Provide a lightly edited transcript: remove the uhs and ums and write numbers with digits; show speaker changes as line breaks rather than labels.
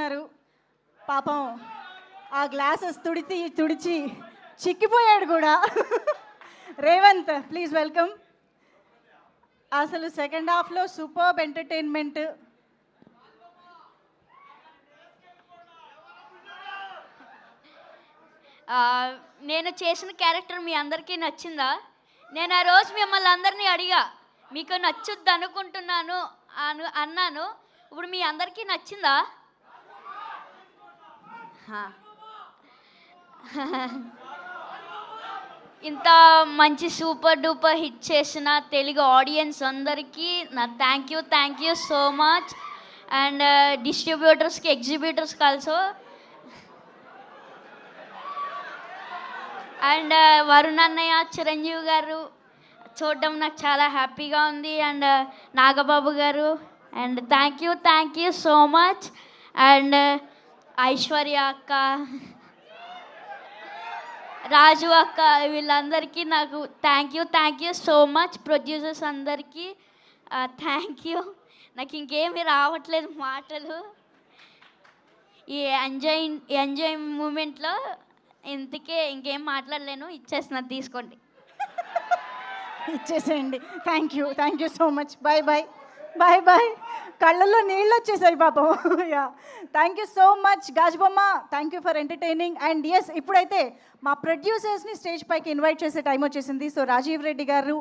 ఉన్నారు. పాపం ఆ గ్లాసెస్ తుడిచి చిక్కిపోయాడు కూడా. Revanth please welcome. అసలు సెకండ్ హాఫ్లో సూపర్బ్ ఎంటర్టైన్మెంట్.
నేను చేసిన క్యారెక్టర్ మీ అందరికీ నచ్చిందా? నేను ఆ రోజు మిమ్మల్ని అందరినీ అడిగా, మీకు నచ్చుద్ది అనుకుంటున్నాను అన్నాను. ఇప్పుడు మీ అందరికీ నచ్చిందా? ఇంత మంచి సూపర్ డూపర్ హిట్ చేసిన తెలుగు ఆడియన్స్ అందరికీ నా thank you so much. And డిస్ట్రిబ్యూటర్స్కి, ఎగ్జిబ్యూటర్స్కి ఆల్సో. అండ్ వరుణ్ అన్నయ్య, చిరంజీవి గారు చూడడం నాకు చాలా హ్యాపీగా ఉంది. అండ్ నాగబాబు గారు, and thank you so much. And Aishwarya అక్క, రాజు అక్క, వీళ్ళందరికీ నాకు thank you so much. Producers అందరికీ థ్యాంక్ యూ. నాకు ఇంకేమీ రావట్లేదు మాటలు. ఈ ఎంజాయ్ మూమెంట్లో ఇంకేం మాట్లాడలేను. ఇచ్చేస్తున్నా, తీసుకోండి.
ఇచ్చేసేయండి. Thank you so much. Bye. కళ్ళల్లో నీళ్ళు వచ్చేసాయి పాపం. Yeah, thank you so much గాజుబొమ్మ. Thank you for entertaining. And yes, ఇప్పుడైతే మా ప్రొడ్యూసర్స్ని స్టేజ్ పైకి ఇన్వైట్ చేసే టైం వచ్చేసింది. సో రాజీవ్ రెడ్డి గారు